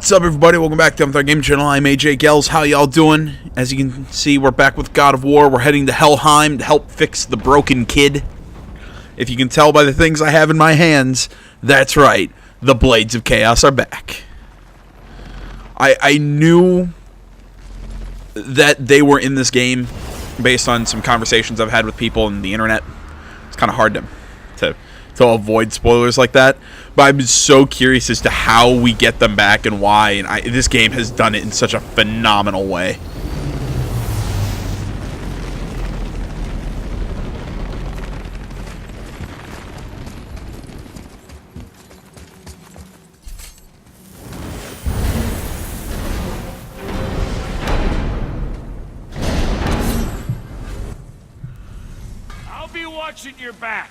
What's up, everybody? Welcome back to our game channel. I'm AJ Gels. How y'all doing? As you can see, we're back with God of War. We're heading to Helheim to help fix the broken kid. If you can tell by the things I have in my hands, that's right. The Blades of Chaos are back. I knew that they were in this game based on some conversations I've had with people on the internet. It's kind of hard to avoid spoilers like that, but I'm so curious as to how we get them back and why, and this game has done it in such a phenomenal way. I'll be watching your back.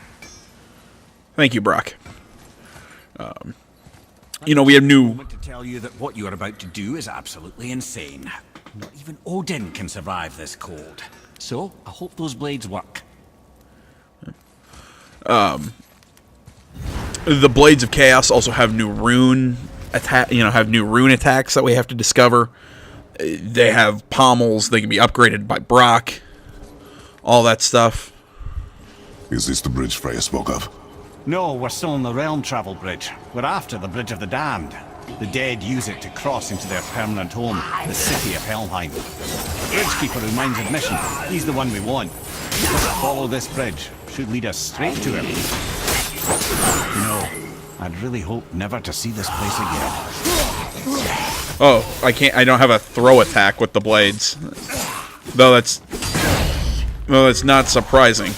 Thank you, Brock. You know, we have new... To tell you that what you are about to do is absolutely insane. Not even Odin can survive this cold. So, I hope those blades work. The Blades of Chaos also have new rune attacks that we have to discover. They have pommels. They can be upgraded by Brock. All that stuff. Is this the bridge Freya spoke of? No, we're still on the Realm Travel Bridge. We're after the Bridge of the Damned. The dead use it to cross into their permanent home, the city of Helheim. The Bridgekeeper reminds admission. He's the one we want. Let's follow this bridge. Should lead us straight to him. No, I'd really hope never to see this place again. Oh, I don't have a throw attack with the blades. Though that's not surprising.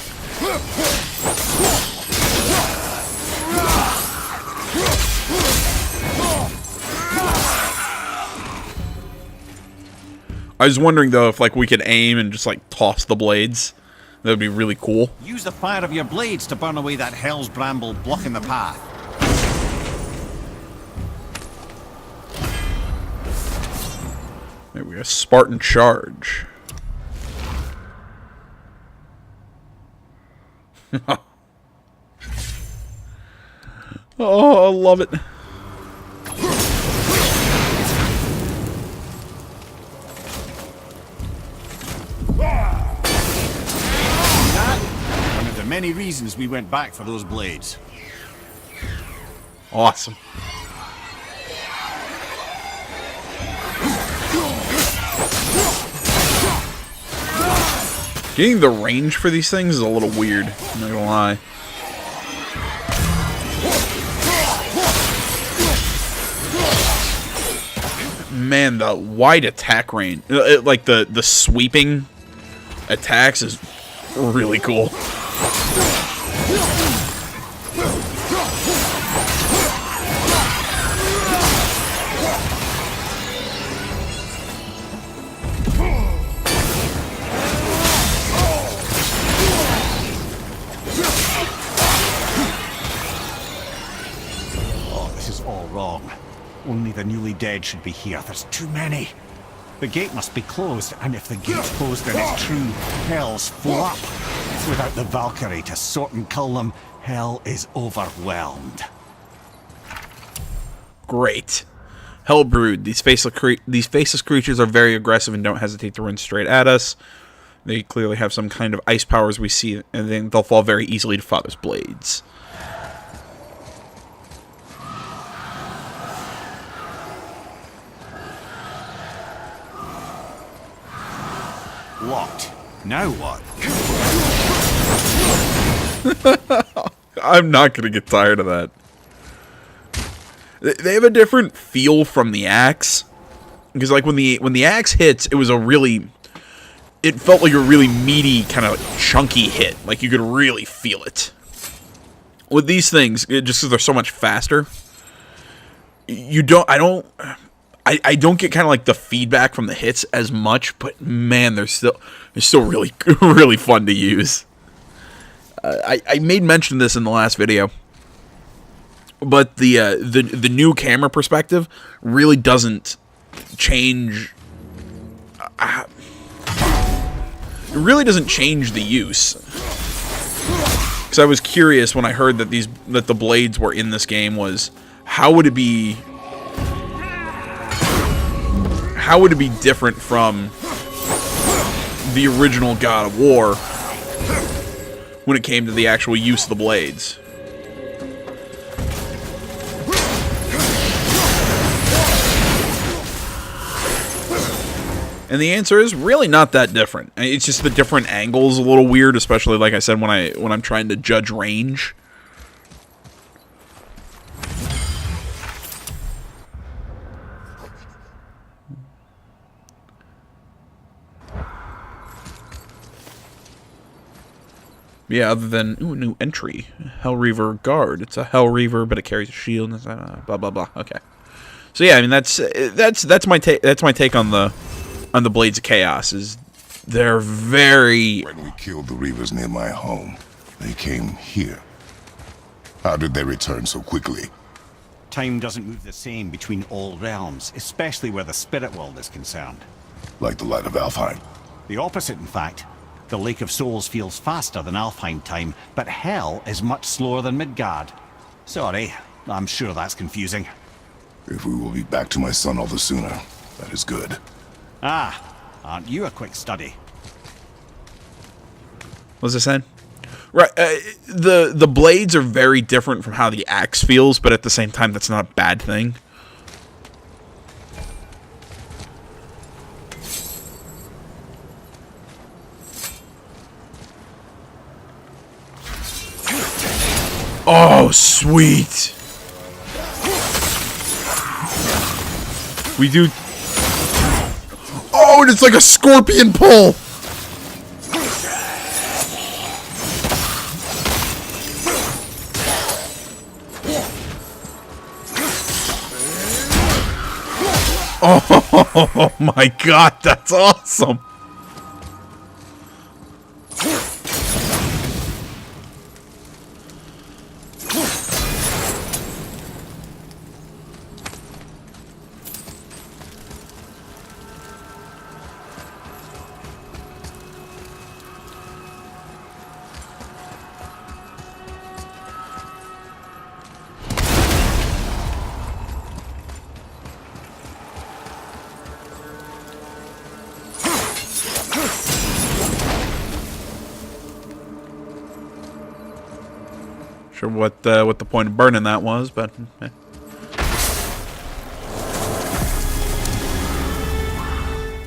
I was wondering, though, if we could aim and just toss the blades. That would be really cool. Use the fire of your blades to burn away that hell's bramble blocking the path. There we go. Spartan charge. Oh, I love it. One of the many reasons we went back for those blades. Awesome. Getting the range for these things is a little weird, I'm not gonna lie. Man, the wide attack range, like the sweeping attacks is really cool. Oh, this is all wrong. Only the newly dead should be here. There's too many. The gate must be closed, and if the gate's closed, then it's true. Hell's full up. Without the Valkyrie to sort and cull them, hell is overwhelmed. Great. Hellbrood. These faceless creatures are very aggressive and don't hesitate to run straight at us. They clearly have some kind of ice powers we see, and then they'll fall very easily to Father's blades. Locked. Now what? I'm not gonna get tired of that. They have a different feel from the axe, because when the axe hits, it felt like a really meaty, kind of chunky hit. Like you could really feel it. With these things, just because they're so much faster, I don't get kind of like the feedback from the hits as much, but man, they're still really really fun to use. I made mention of this in the last video, but the new camera perspective really doesn't change. It really doesn't change the use. Because I was curious when I heard that the blades were in this game, was how would it be how would it be different from the original God of War when it came to the actual use of the blades? And the answer is really not that different. It's just the different angles a little weird, especially like I said when I'm trying to judge range. Yeah, other than new entry, Hellreaver Guard. It's a Hellreaver, but it carries a shield. And blah blah blah. Okay, so yeah, I mean that's my take. That's my take on the Blades of Chaos. Is they're very. When we killed the Reavers near my home, they came here. How did they return so quickly? Time doesn't move the same between all realms, especially where the spirit world is concerned. Like the light of Alfheim. The opposite, in fact. The Lake of Souls feels faster than Alfheim time, but Hell is much slower than Midgard. Sorry, I'm sure that's confusing. If we will be back to my son all the sooner, that is good. Ah, aren't you a quick study? What's it saying? Right, the blades are very different from how the axe feels, but at the same time, that's not a bad thing. Oh, sweet. We do... Oh, and it's like a scorpion pull. Oh my god, that's awesome. Sure what the point of burning that was, but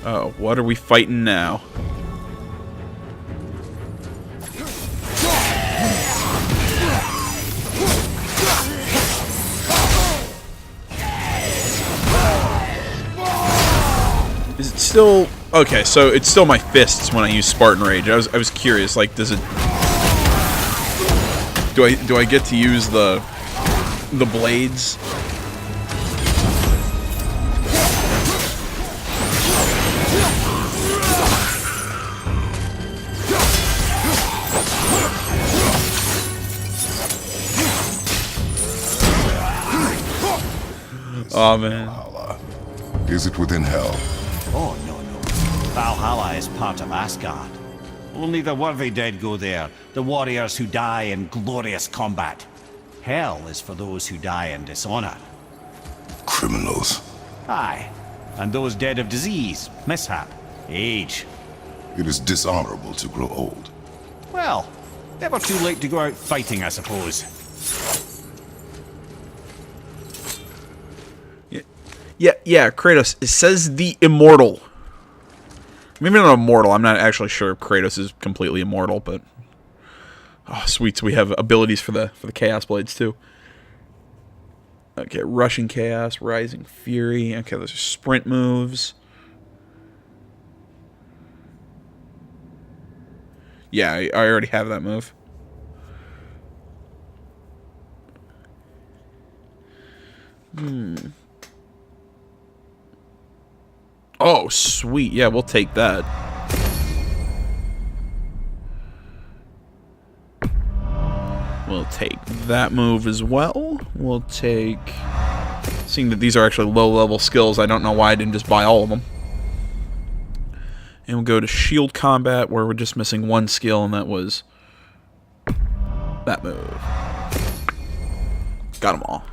oh, what are we fighting now? Is it still okay? So it's still my fists when I use Spartan Rage. I was curious, like, does it? Do I get to use the blades? Oh man. Valhalla. Is it within hell? Oh, no. Valhalla is part of Asgard. Only the worthy dead go there, the warriors who die in glorious combat. Hell is for those who die in dishonor. Criminals. Aye, and those dead of disease, mishap, age. It is dishonorable to grow old. Well, never too late to go out fighting, I suppose. Yeah, Kratos. It says the immortal. Maybe not immortal. I'm not actually sure if Kratos is completely immortal, but oh, sweet. So we have abilities for the Chaos Blades too. Okay, Rushing Chaos, Rising Fury. Okay, those are sprint moves. Yeah, I already have that move. Oh, sweet. Yeah, we'll take that. We'll take that move as well. We'll take... Seeing that these are actually low-level skills, I don't know why I didn't just buy all of them. And we'll go to Shield Combat, where we're just missing one skill, and that was... that move. Got them all.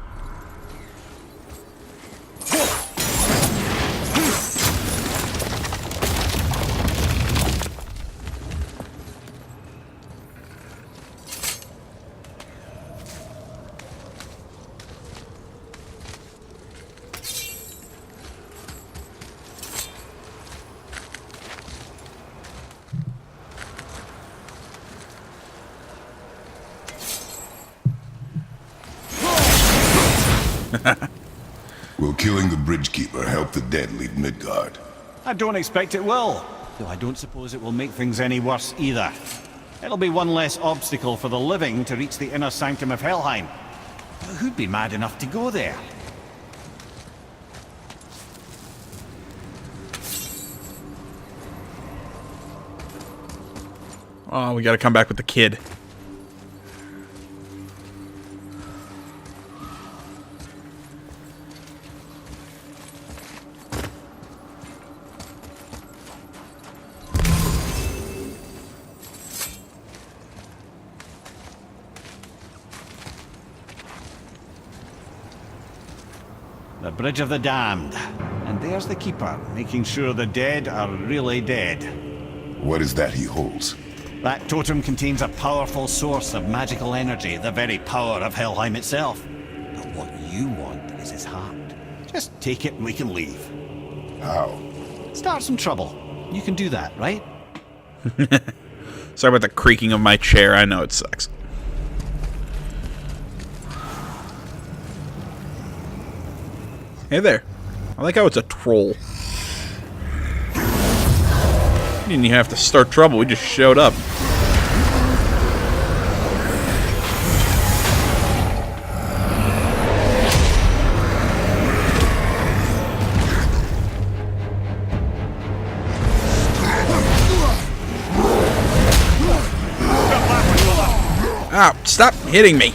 Will killing the Bridgekeeper help the dead leave Midgard? I don't expect it will, though I don't suppose it will make things any worse either. It'll be one less obstacle for the living to reach the inner sanctum of Helheim. But who'd be mad enough to go there? Oh, we gotta come back with the kid. The Bridge of the Damned. And there's the Keeper, making sure the dead are really dead. What is that he holds? That totem contains a powerful source of magical energy, the very power of Helheim itself. But what you want is his heart. Just take it and we can leave. How? Start some trouble. You can do that, right? Sorry about the creaking of my chair. I know it sucks. Hey there. I like how it's a troll. You didn't even have to start trouble. We just showed up. Ah, stop hitting me.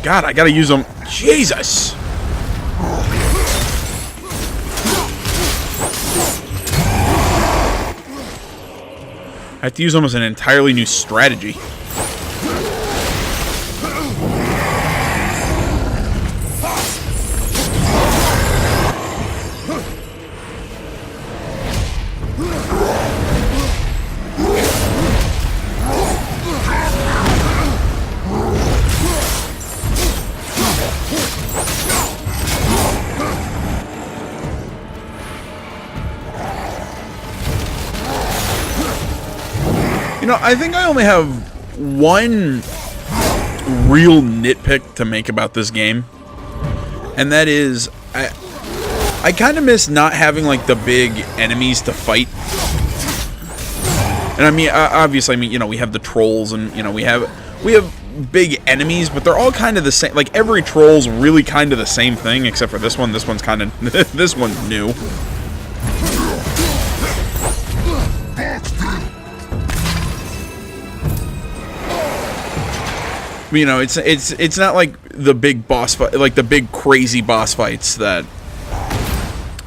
God, I gotta use them. Jesus! I have to use them as an entirely new strategy. You know, I think I only have one real nitpick to make about this game. And that is, I kind of miss not having, like, the big enemies to fight. And I mean, obviously, I mean, you know, we have the trolls and, you know, we have big enemies, but they're all kind of the same. Like, every troll's really kind of the same thing, except for this one. This one's kind of, this one's new. You know, it's not like the big boss fight, like the big crazy boss fights that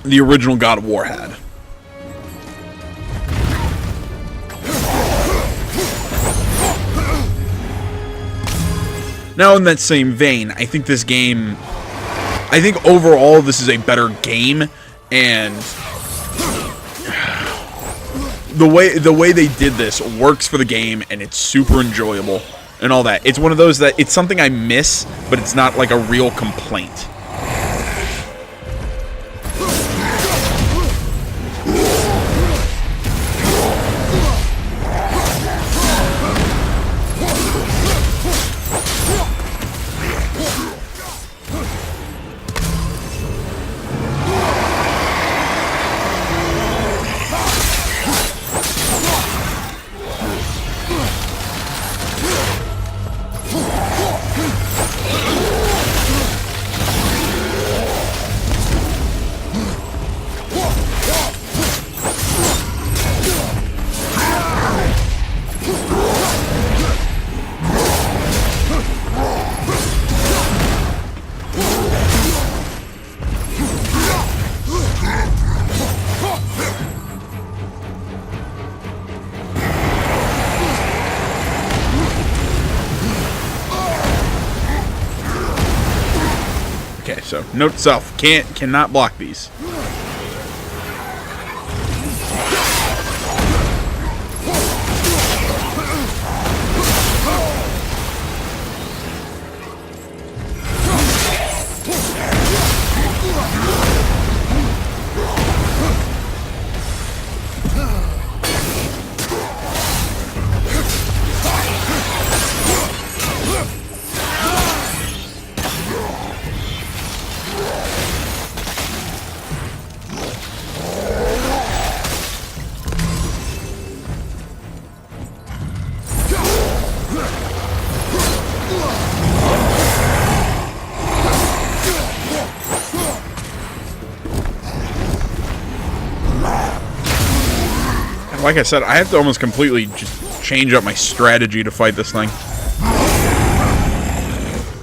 the original God of War had. Now, in that same vein, I think this game, I think overall this is a better game, and the way they did this works for the game, and it's super enjoyable. And all that. It's one of those that it's something I miss, but it's not like a real complaint. Okay, so note to self, cannot block these. like I said, I have to almost completely just change up my strategy to fight this thing.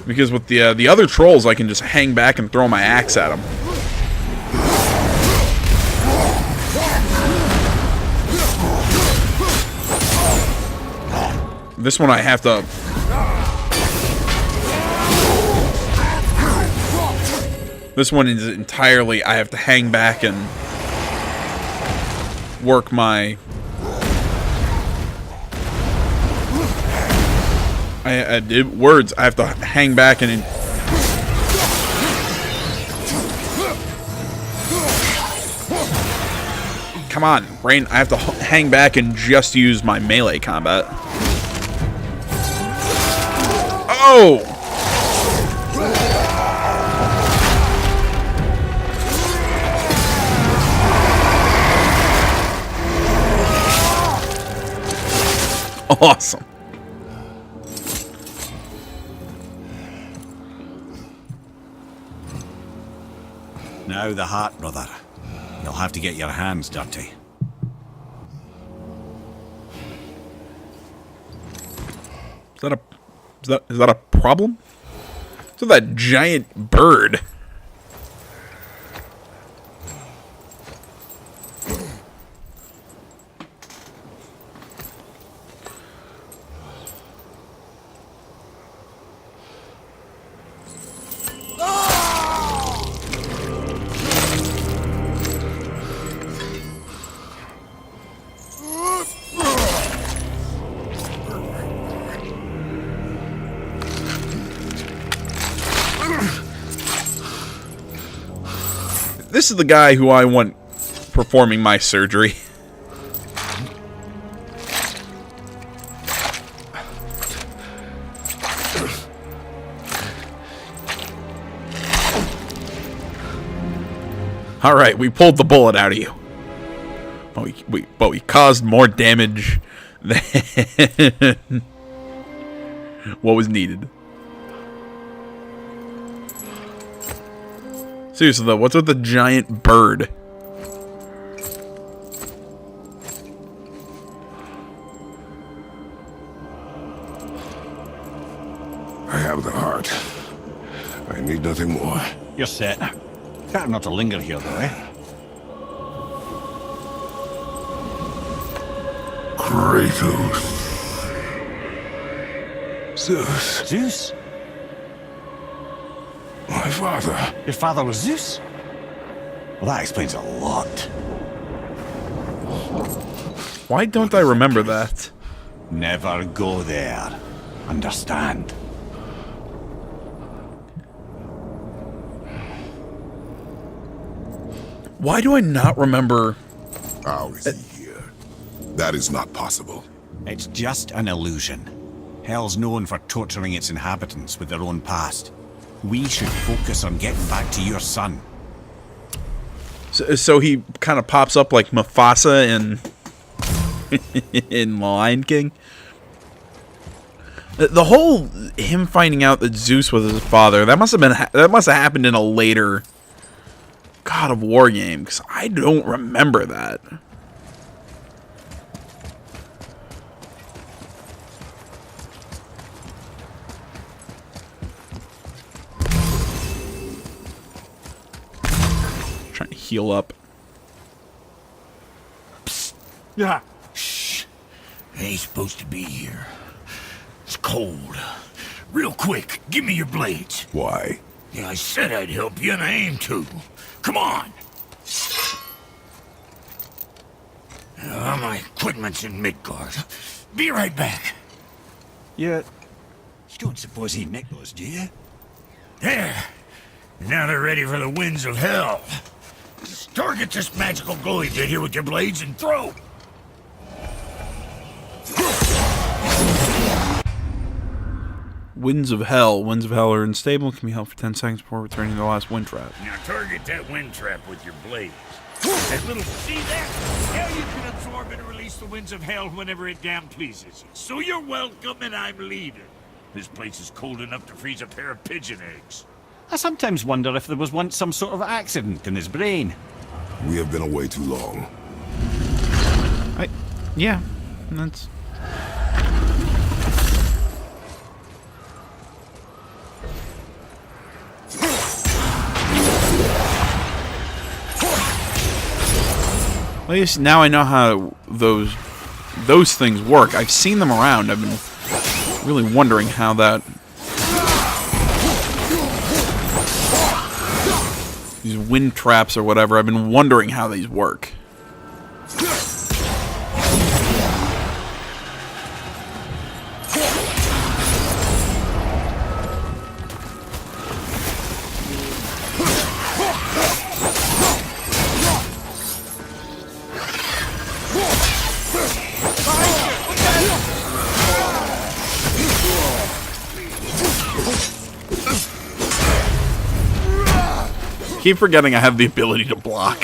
Because with the other trolls, I can just hang back and throw my axe at them. This one I have to... This one is entirely... I have to hang back and work my... I did words. I have to hang back and... Come on, brain. I have to hang back and just use my melee combat. Oh! Awesome. Now the heart, brother. You'll have to get your hands dirty. Is that a problem? So that giant bird. This is the guy who I want performing my surgery. Alright, we pulled the bullet out of you. But we caused more damage than what was needed. Seriously though, what's with the giant bird? I have the heart. I need nothing more. You're set. Better not to linger here, though, eh? Kratos. Zeus. Zeus? My father. Your father was Zeus? Well, that explains a lot. Why don't I remember that? Never go there. Understand? Why do I not remember? How is he here? That is not possible. It's just an illusion. Hell's known for torturing its inhabitants with their own past. We should focus on getting back to your son. So he kind of pops up like Mufasa in Lion King. The whole him finding out that Zeus was his father, that must have happened in a later God of War game, because I don't remember that. Trying to heal up. Yeah. Shh. I ain't supposed to be here. It's cold. Real quick, give me your blades. Why? Yeah, I said I'd help you, and I aim to. Come on. My equipment's in Midgard. Be right back. You don't suppose he'd nick those, do you? There. Now they're ready for the winds of hell. Just target this magical glowy bit here with your blades and throw. Winds of Hell. Winds of Hell are unstable. Can be held for 10 seconds before returning to the last wind trap. Now target that wind trap with your blades. That little... See that? Now you can absorb and release the winds of hell whenever it damn pleases you. So you're welcome and I'm leaving. This place is cold enough to freeze a pair of pigeon eggs. I sometimes wonder if there was once some sort of accident in his brain. We have been away too long. Yeah, that's... At least now I know how those things work. I've seen them around. I've been really wondering how that... These wind traps or whatever, I've been wondering how these work. Keep forgetting I have the ability to block.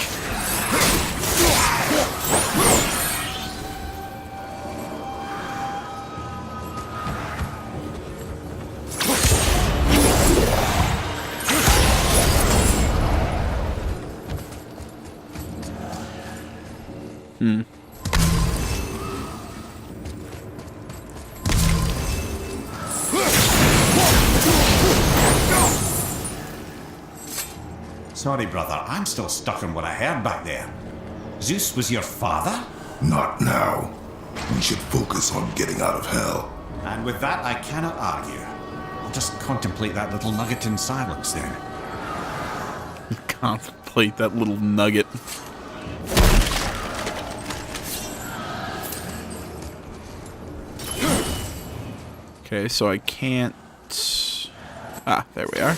Sorry, brother, I'm still stuck on what I heard back there. Zeus was your father? Not now. We should focus on getting out of hell. And with that, I cannot argue. I'll just contemplate that little nugget in silence then. Contemplate that little nugget. Okay, so I can't... Ah, there we are.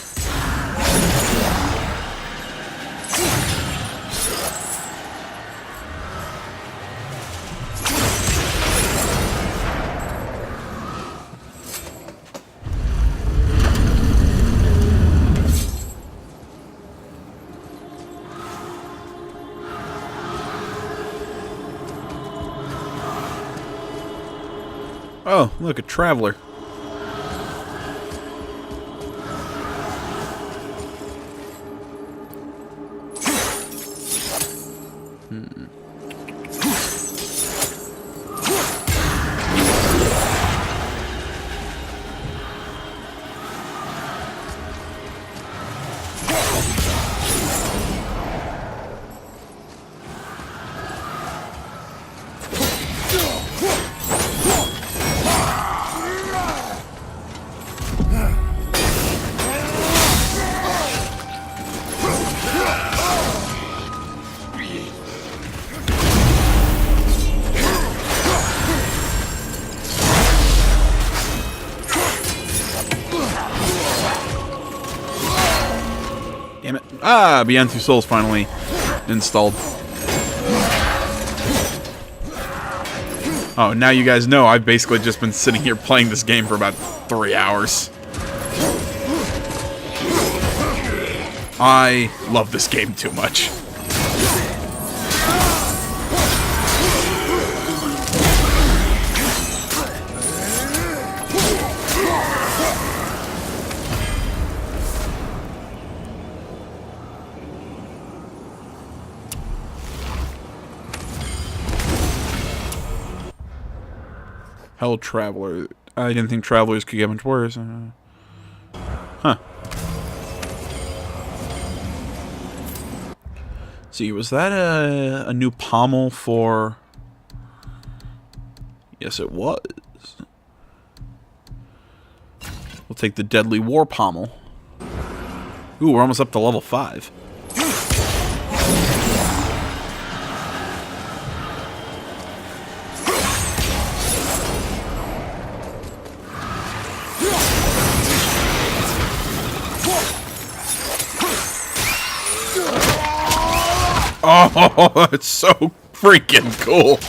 Oh, look, a traveler. Damn it. Ah, Beyond Two Souls finally installed. Oh, now you guys know I've basically just been sitting here playing this game for about 3 hours. I love this game too much. Hell Traveler. I didn't think Travelers could get much worse. Huh. See, was that a new pommel for... Yes, it was. We'll take the Deadly War Pommel. Ooh, we're almost up to level 5. Oh, it's so freaking cool.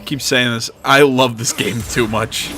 keep saying this. I love this game too much.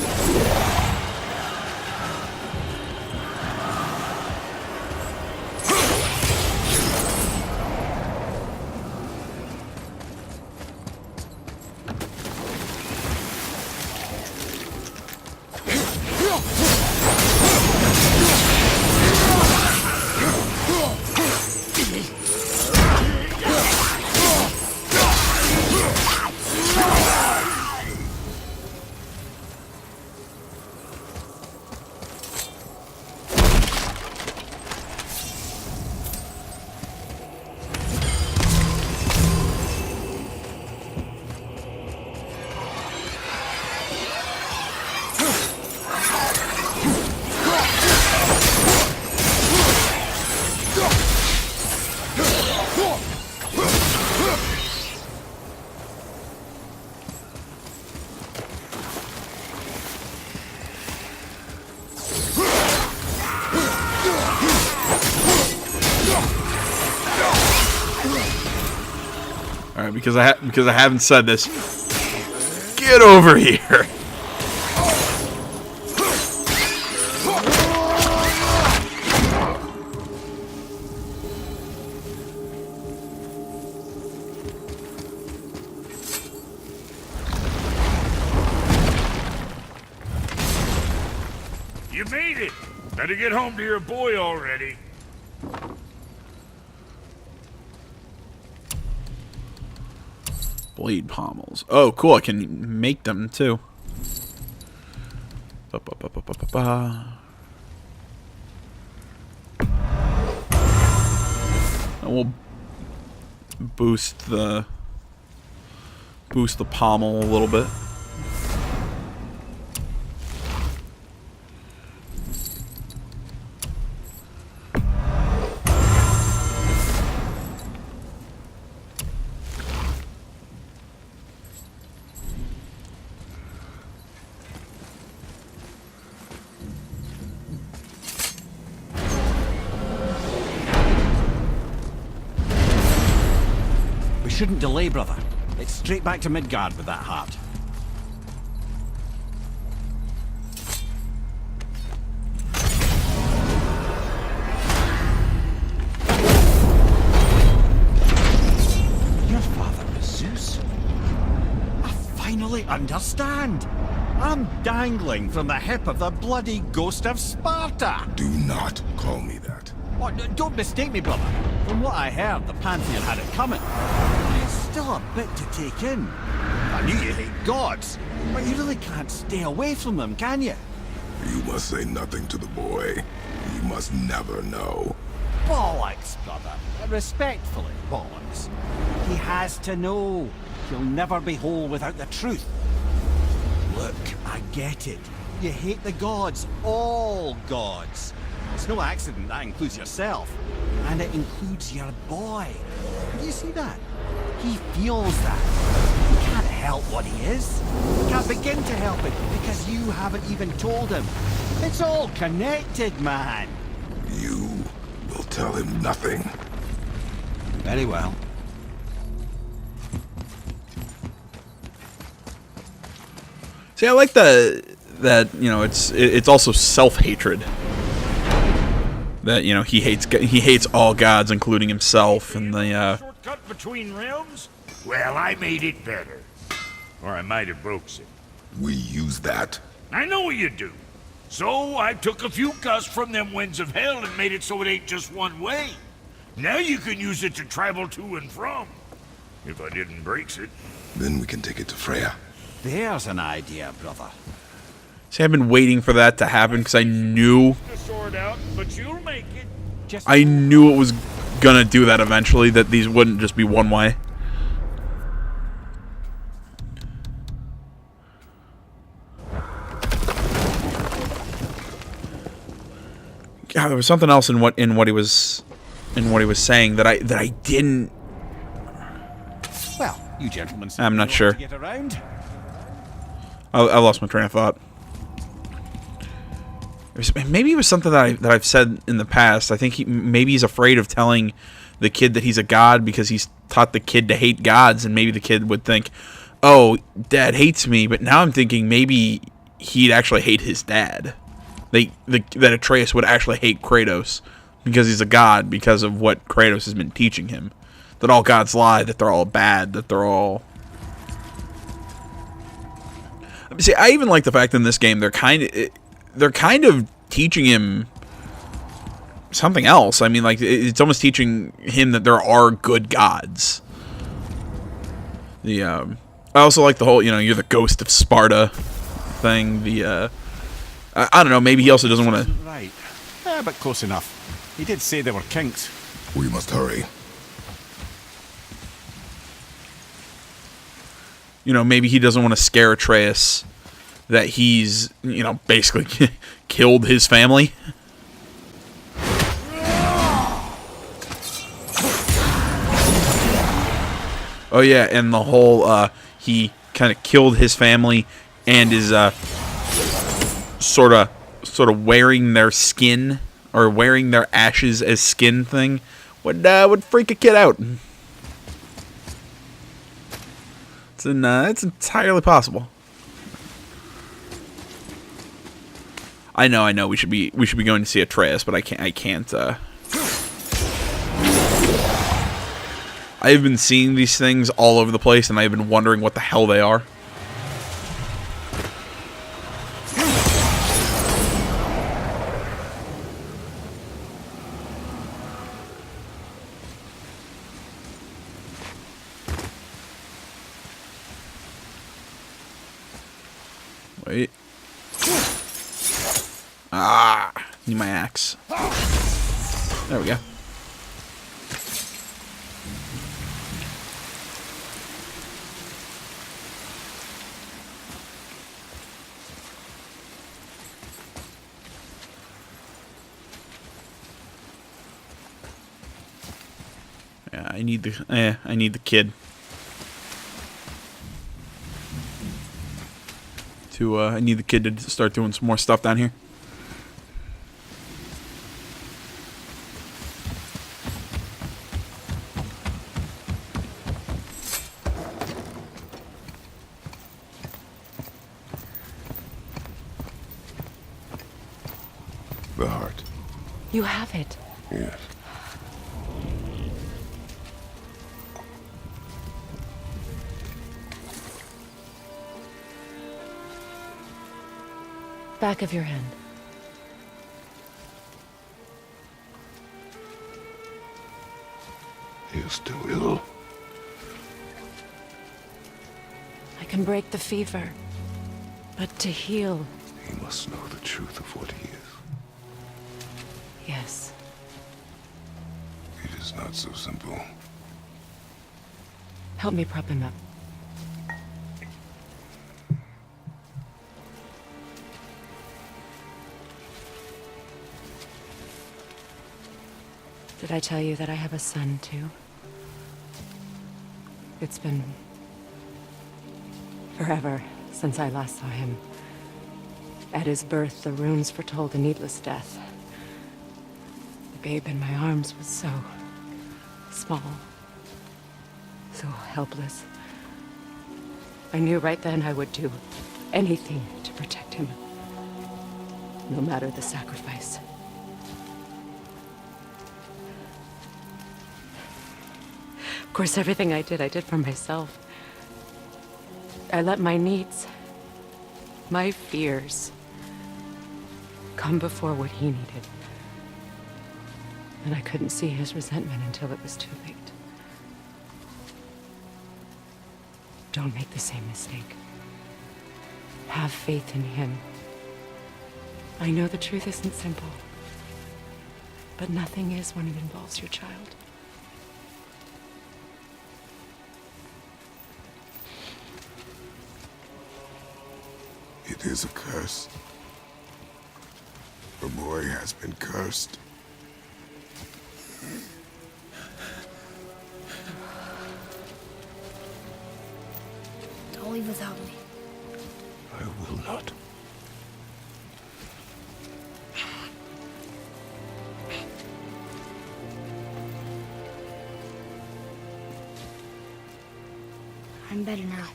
Alright, because I haven't said this. Get over here. You made it! Better get home to your boy already. Blade pommels. Oh, cool. I can make them, too. And we'll boost the pommel a little bit. Shouldn't delay, brother. It's straight back to Midgard with that heart. Your father was Zeus? I finally understand. I'm dangling from the hip of the bloody ghost of Sparta. Do not call me that. Oh, don't mistake me, brother. From what I heard, the Pantheon had it coming. It's still a bit to take in. I knew you hate gods, but you really can't stay away from them, can you? You must say nothing to the boy. He must never know. Bollocks, brother. Respectfully, bollocks. He has to know. He'll never be whole without the truth. Look, I get it. You hate the gods. All gods. It's no accident that includes yourself. And it includes your boy. Do you see that? He feels that. He can't help what he is. He can't begin to help it because you haven't even told him. It's all connected, man. You will tell him nothing. Very well. See, I like that you know it's also self-hatred. That, you know, he hates all gods, including himself, and the Shortcut between realms? Well, I made it better. Or I might have broke it. We use that. I know what you do. So I took a few gusts from them winds of hell and made it so it ain't just one way. Now you can use it to travel to and from. If I didn't break it. Then we can take it to Freya. There's an idea, brother. See, I've been waiting for that to happen because I knew The sword out, but you'll make it. I knew it was gonna do that eventually. That these wouldn't just be one way. God, there was something else in what he was saying that I didn't. Well, you gentlemen. I'm not sure. To get around. I lost my train of thought. Maybe it was something that I've said in the past. I think maybe he's afraid of telling the kid that he's a god because he's taught the kid to hate gods, and maybe the kid would think, oh, Dad hates me, but now I'm thinking maybe he'd actually hate his dad. That Atreus would actually hate Kratos because he's a god, because of what Kratos has been teaching him. That all gods lie, that they're all bad, that they're all... See, I even like the fact in this game they're kind of teaching him something else. I mean, like, it's almost teaching him that there are good gods. I also like the whole, you're the ghost of Sparta thing. I don't know, maybe he also doesn't want to... Right. But close enough. He did say there were kinks. We must hurry. Maybe he doesn't want to scare Atreus that he's, basically killed his family. Oh yeah, and the whole, he kind of killed his family and is, sort of wearing their skin, or wearing their ashes as skin thing, would freak a kid out. It's entirely possible. I know. We should be going to see Atreus, but I can't. I've been seeing these things all over the place, and I've been wondering what the hell they are. Wait. Need my axe. There we go. Yeah, I need the kid. I need the kid to start doing some more stuff down here. The heart. You have it. Yes. Back of your hand. He is still ill. I can break the fever. But to heal... He must know the truth of what he is. Yes. It is not so simple. Help me prop him up. Did I tell you that I have a son, too? It's been... forever since I last saw him. At his birth, the runes foretold a needless death. The babe in my arms was so... small. So helpless. I knew right then I would do anything to protect him. No matter the sacrifice. Of course, everything I did for myself. I let my needs, my fears, come before what he needed. And I couldn't see his resentment until it was too late. Don't make the same mistake. Have faith in him. I know the truth isn't simple, but nothing is when it involves your child. It is a curse. The boy has been cursed. Don't leave without me. I will not. I'm better now.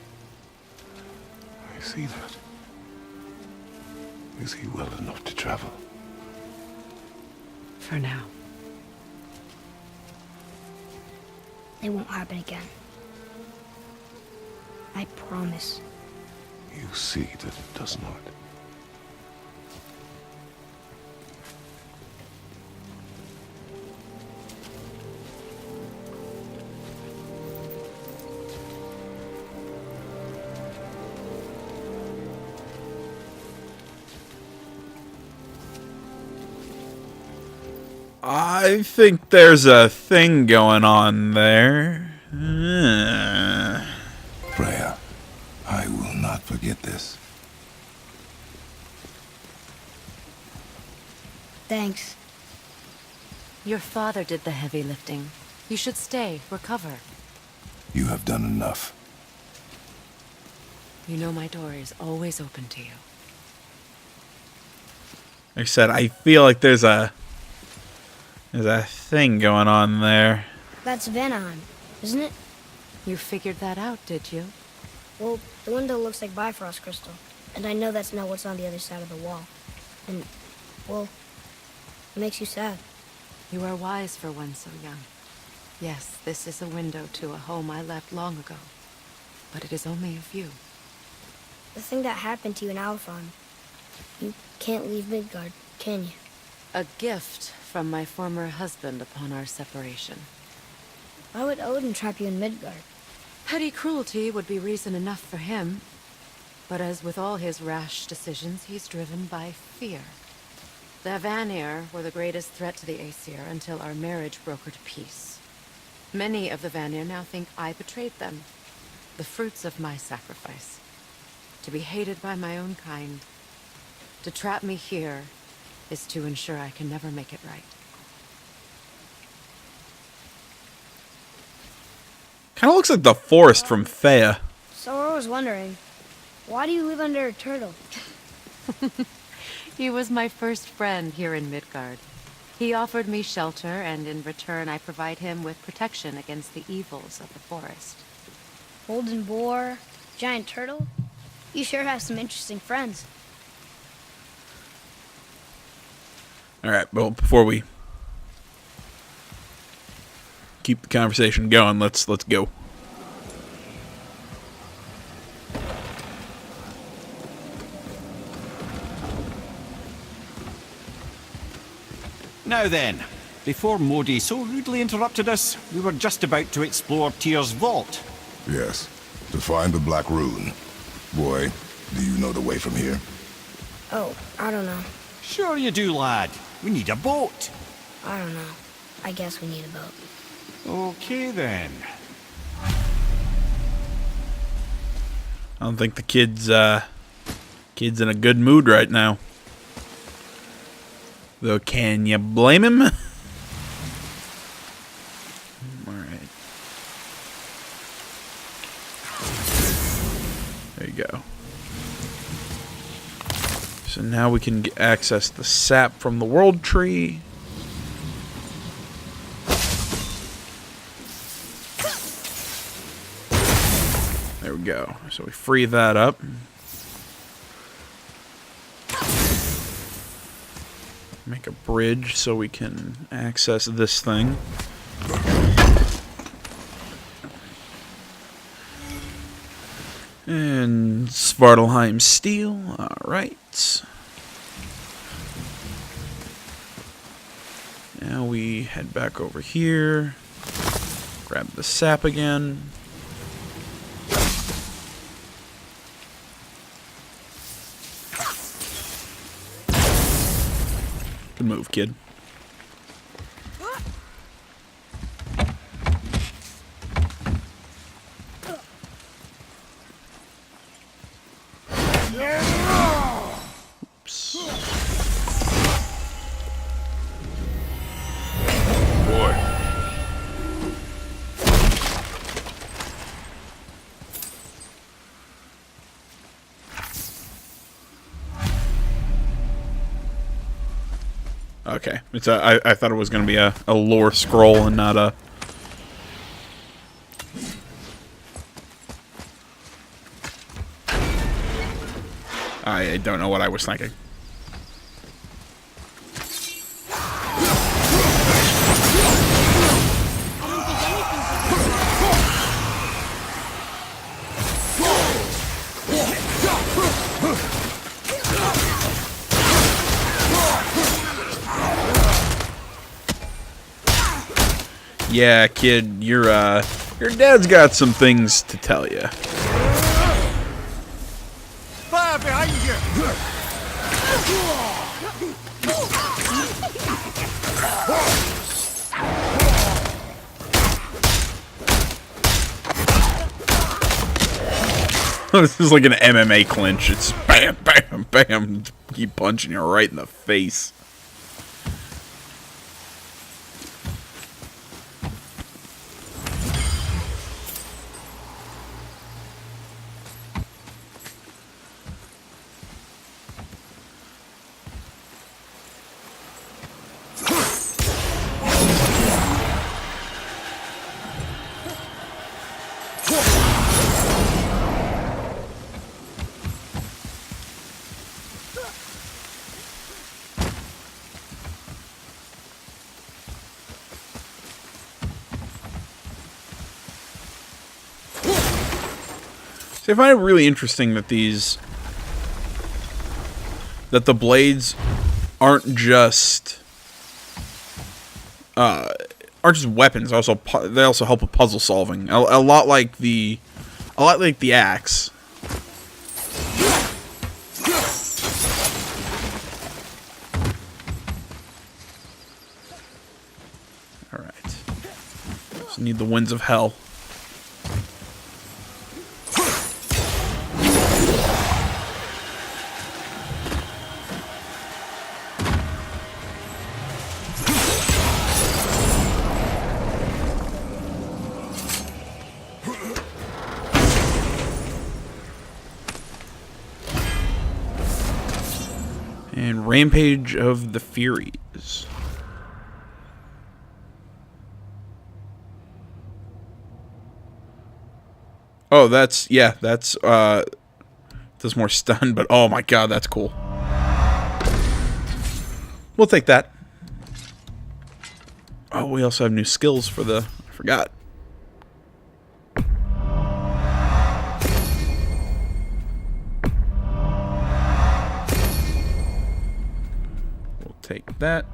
see that? Is he well enough to travel? For now. It won't happen again. I promise. You see that it does not. I think there's a thing going on there. Freya, I will not forget this. Thanks. Your father did the heavy lifting. You should stay, recover. You have done enough. You know my door is always open to you. Like I said, I feel like there's a thing going on there. That's Vanaheim, isn't it? You figured that out, did you? Well, the window looks like Bifrost crystal. And I know that's not what's on the other side of the wall. And, well, it makes you sad. You are wise for one so young. Yes, this is a window to a home I left long ago. But it is only a view. The thing that happened to you in Alfheim. You can't leave Midgard, can you? A gift from my former husband upon our separation. Why would Odin trap you in Midgard? Petty cruelty would be reason enough for him. But as with all his rash decisions, he's driven by fear. The Vanir were the greatest threat to the Aesir until our marriage brokered peace. Many of the Vanir now think I betrayed them. The fruits of my sacrifice. To be hated by my own kind. To trap me here is to ensure I can never make it right. Kind of looks like the forest from Fea. So I was wondering, why do you live under a turtle? He was my first friend here in Midgard. He offered me shelter, and in return I provide him with protection against the evils of the forest. Golden boar, giant turtle? You sure have some interesting friends. Alright, well, before we keep the conversation going, let's go. Now then, before Modi so rudely interrupted us, we were just about to explore Tyr's vault. Yes, to find the Black Rune. Boy, do you know the way from here? Oh, I don't know. Sure you do, lad. We need a boat. I don't know. I guess we need a boat. Okay then. I don't think the kid's in a good mood right now. Though, can you blame him? Alright. There you go. So now we can access the sap from the World Tree. There we go. So we free that up. Make a bridge so we can access this thing. And Svartalheim steel. Alright. Now we head back over here. Grab the sap again. Good move, kid. Oops. Boy. Okay, it's I thought it was going to be a lore scroll and not a... I don't know what I was thinking. Yeah, kid, your dad's got some things to tell you. Fire behind you! This is like an MMA clinch. It's bam, bam, bam. Keep punching you right in the face. See, I find it really interesting that that the blades aren't just weapons. They also help with puzzle solving. A lot like the axe. All right. Just need the winds of hell. And Rampage of the Furies. Oh, that's does more stun, but oh my god, that's cool. We'll take that. Oh, we also have new skills for I forgot. Take that.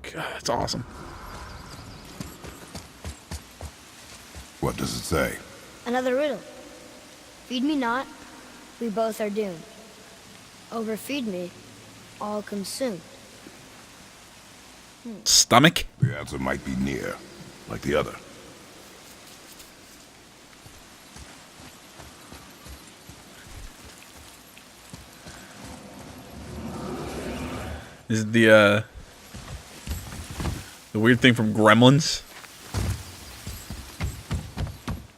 God, that's awesome. What does it say? Another riddle. Feed me not, we both are doomed. Overfeed me, all consumed. Stomach? The answer might be near, like the other. Is the weird thing from Gremlins?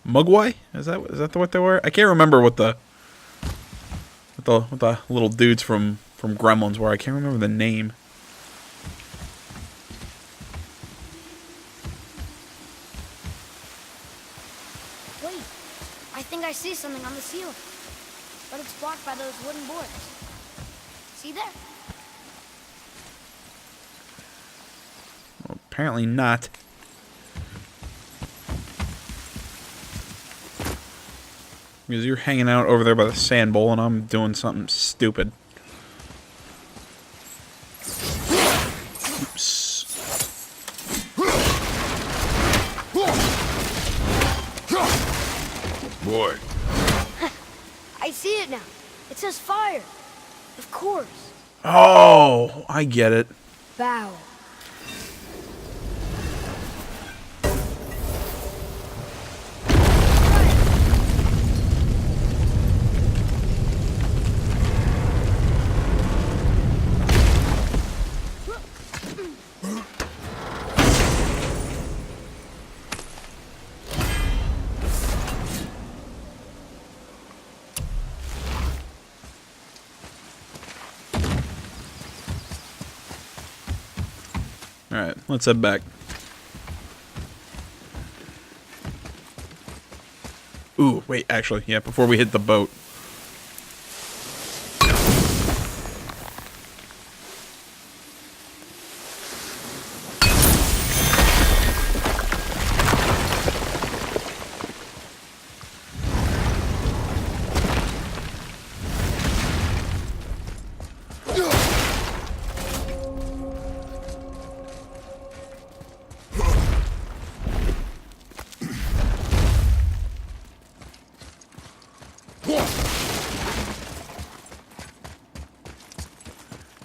Mugwai? Is that what they were? I can't remember what the little dudes from Gremlins were. I can't remember the name. Wait, I think I see something on the ceiling. But it's blocked by those wooden boards. See there? Well, apparently not. Because you're hanging out over there by the sand bowl and I'm doing something stupid. Oops. Boy. I see it now. It says fire. Of course. Oh, I get it. Bow. Alright, let's head back. Ooh, wait, actually, yeah, before we hit the boat.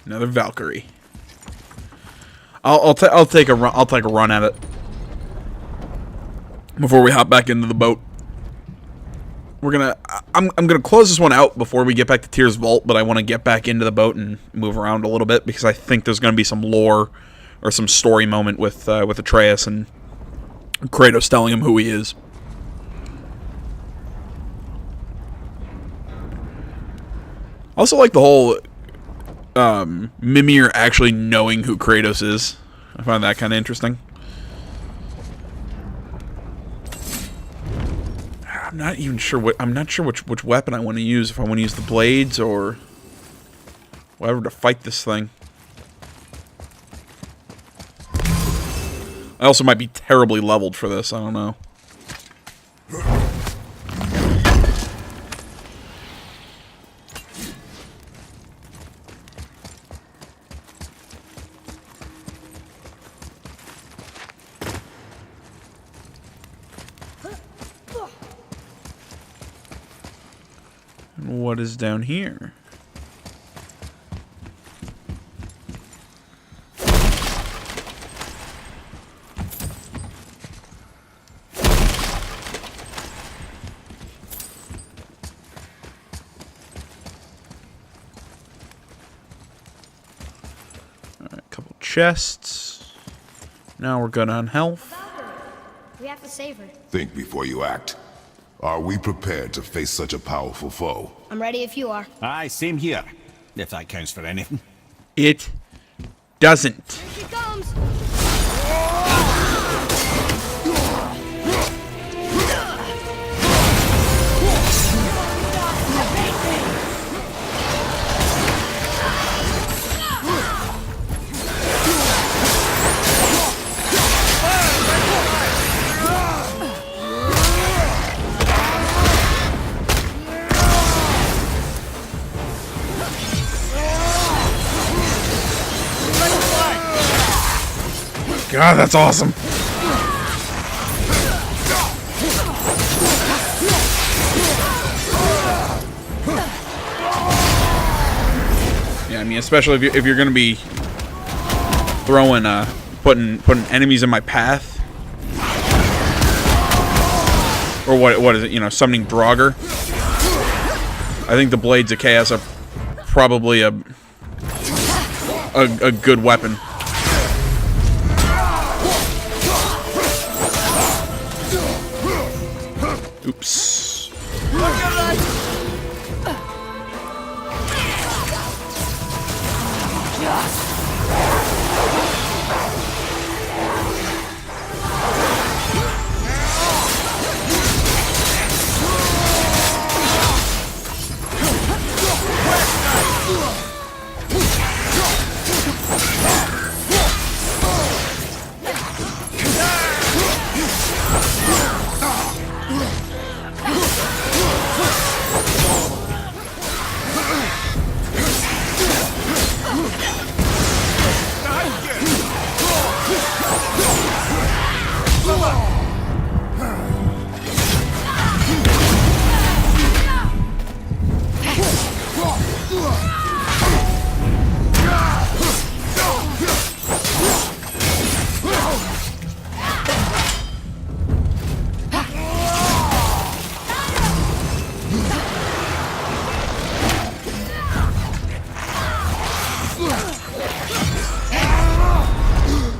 Another Valkyrie. I'll take a run at it before we hop back into the boat. I'm gonna close this one out before we get back to Tyr's Vault, but I want to get back into the boat and move around a little bit because I think there's gonna be some lore or some story moment with Atreus and Kratos telling him who he is. I also like the whole Mimir actually knowing who Kratos is. I find that kind of interesting. I'm not even sure I'm not sure which weapon I want to use. If I want to use the blades or whatever to fight this thing. I also might be terribly leveled for this. I don't know. What is down here? Alright, a couple chests. Now we're good on health. We have to save her. Think before you act. Are we prepared to face such a powerful foe? I'm ready if you are. Aye, same here. If that counts for anything. It doesn't. Here she comes! God, that's awesome. Yeah, I mean, especially if you're gonna be throwing putting enemies in my path, or what is it? You know, summoning Draugr. I think the Blades of Chaos are probably a good weapon. Oops.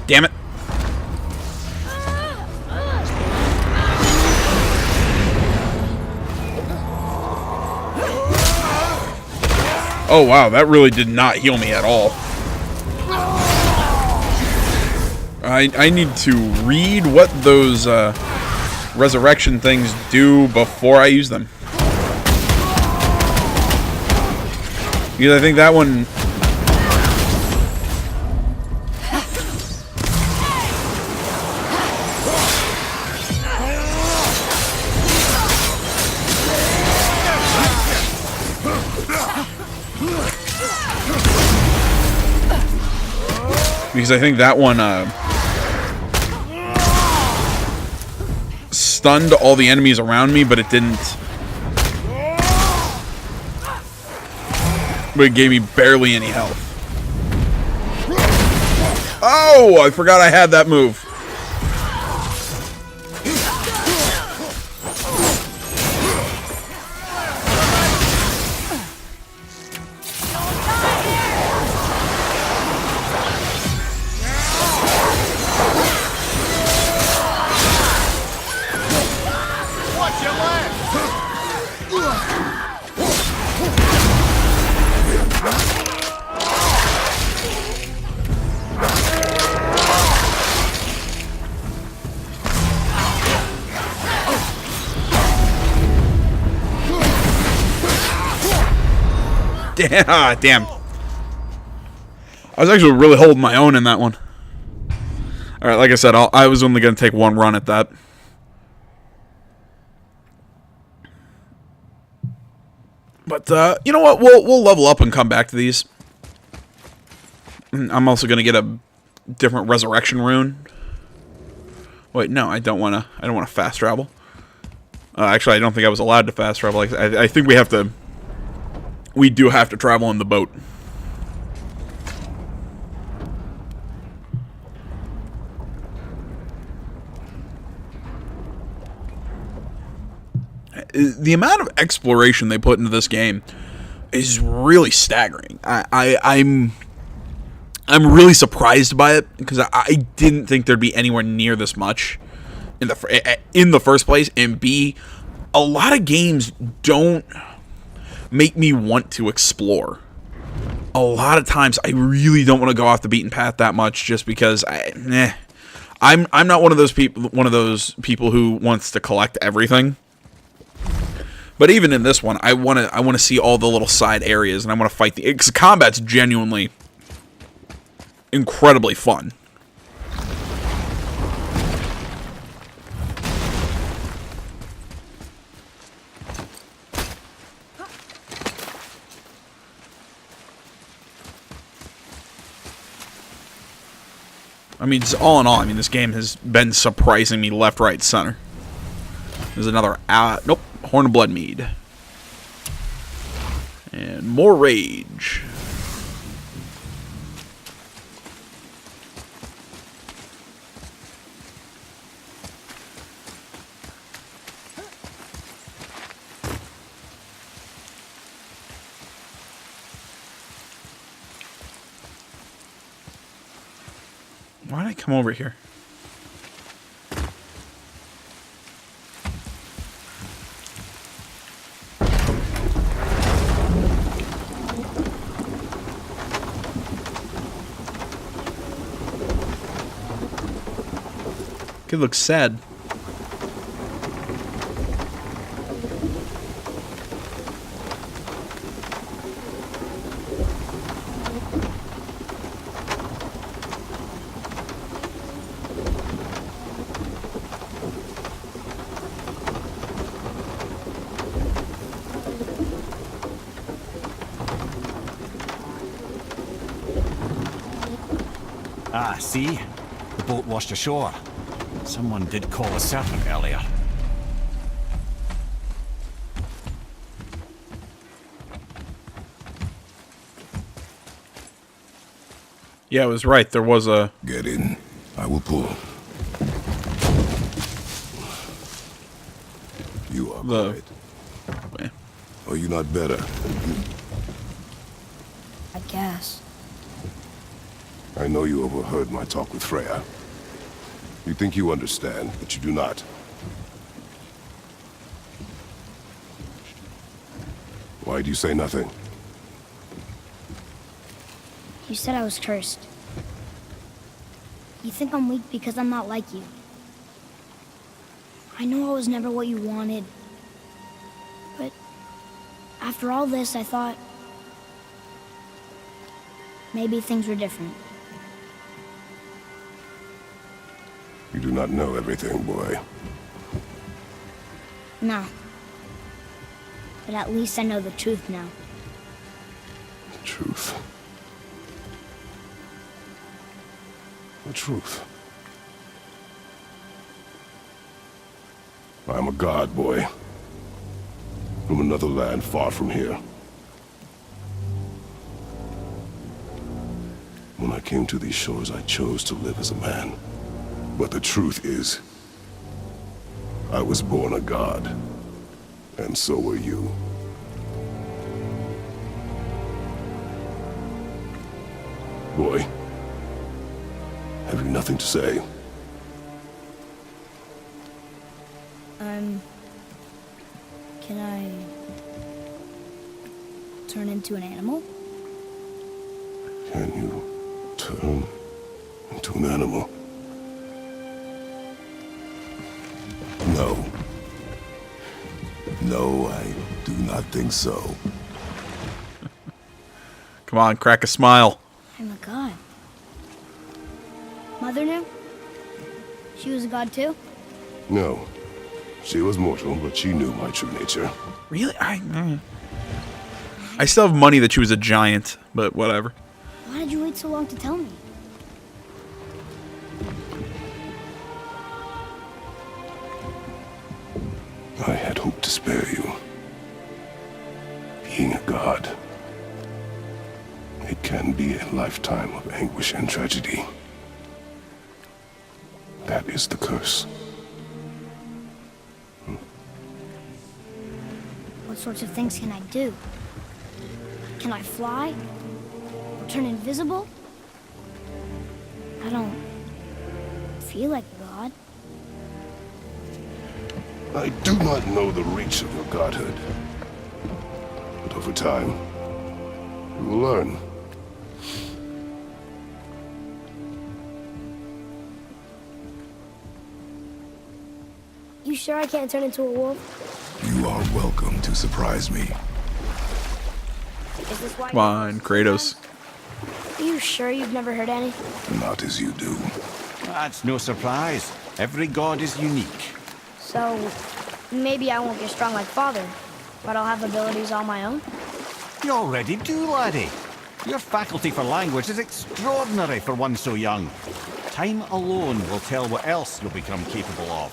Damn it. Oh wow, that really did not heal me at all. I need to read what those resurrection things do before I use them. Because I think that one... Because I think that one, stunned all the enemies around me, but it didn't... But it gave me barely any health. Oh, I forgot I had that move. Damn. I was actually really holding my own in that one. Alright, like I said, I was only going to take one run at that. But, you know what? We'll level up and come back to these. I'm also going to get a different resurrection rune. Wait, no, I don't want to fast travel. Actually, I don't think I was allowed to fast travel. I think we have to... We do have to travel in the boat. The amount of exploration they put into this game is really staggering. I'm really surprised by it because I didn't think there'd be anywhere near this much in the first place. And B, a lot of games don't make me want to explore. A lot of times I really don't want to go off the beaten path that much just because I'm not one of those people who wants to collect everything. But even in this one, I want to see all the little side areas, and I want to fight because combat's genuinely incredibly fun. I mean, all in all, this game has been surprising me left, right, center. There's another, nope, Horn of Blood Mead. And more rage. Why did I come over here? Kid looks sad. Ah, see? The boat washed ashore. Someone did call a serpent earlier. Yeah, I was right. There was a... Get in. I will pull. You are quiet. Are you not better? I guess. I know you overheard my talk with Freya. You think you understand, but you do not. Why do you say nothing? You said I was cursed. You think I'm weak because I'm not like you. I know I was never what you wanted. But after all this, I thought maybe things were different. You do not know everything, boy. No. But at least I know the truth now. The truth. The truth. I'm a god, boy. From another land far from here. When I came to these shores, I chose to live as a man. But the truth is, I was born a god. And so were you. Boy, have you nothing to say? Can I turn into an animal? Can you turn into an animal? No. No, I do not think so. Come on, crack a smile. I'm a god. Mother knew? She was a god too? No. She was mortal, but she knew my true nature. Really? I still have money that she was a giant, but whatever. Why did you wait so long to tell me? I had hoped to spare you. Being a god, it can be a lifetime of anguish and tragedy. That is the curse. What sorts of things can I do? Can I fly? Or turn invisible? I don't feel like a god. I do not know the reach of your godhood. But over time, you will learn. You sure I can't turn into a wolf? You are welcome to surprise me. Is this why? Come on, Kratos. Are you sure you've never heard any? Not as you do. That's no surprise. Every god is unique. So, maybe I won't get strong like Father, but I'll have abilities all my own? You already do, laddie. Your faculty for language is extraordinary for one so young. Time alone will tell what else you'll become capable of.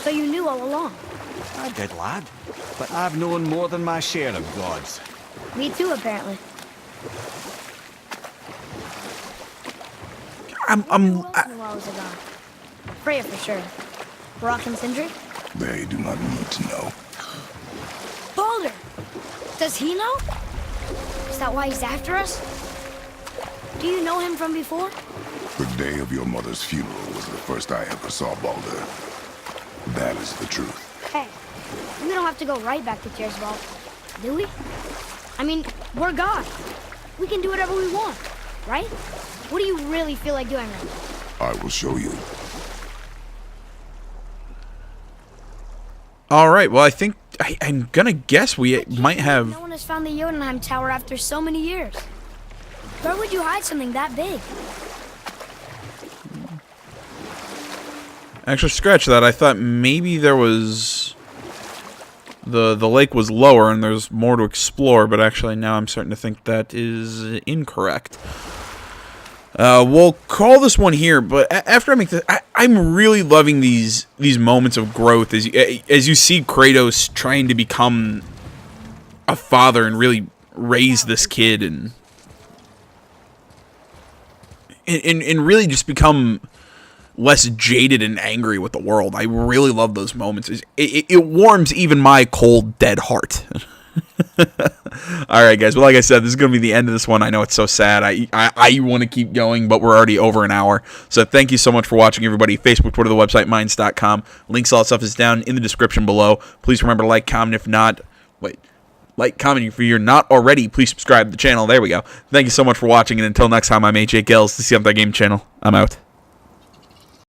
So you knew all along? I did, lad. But I've known more than my share of gods. Me too, apparently. Who else knew I was a god? Freya for sure. Brock and Sindri? They do not need to know. Baldur! Does he know? Is that why he's after us? Do you know him from before? The day of your mother's funeral was the first I ever saw Baldur. That is the truth. Hey, we don't have to go right back to Tiersvald, do we? I mean, we're God. We can do whatever we want, right? What do you really feel like doing right now? I will show you. All right. Well, I think I'm gonna guess we might have. No one has found the Jotunheim Tower after so many years. Where would you hide something that big? Actually, scratch that. I thought maybe there was the lake was lower and there's more to explore, but actually now I'm starting to think that is incorrect. We'll call this one here, but after I make this, I'm really loving these moments of growth as you see Kratos trying to become a father and really raise this kid and really just become less jaded and angry with the world. I really love those moments. It warms even my cold, dead heart. Alright, guys. Well, like I said, this is going to be the end of this one. I know it's so sad. I want to keep going, but we're already over an hour. So thank you so much for watching, everybody. Facebook, Twitter, the website, minds.com. Links, all that stuff is down in the description below. Please remember to like, comment. If not, like, comment. If you're not already, please subscribe to the channel. There we go. Thank you so much for watching, and until next time, I'm AJ Gills, the See That Game channel. I'm out.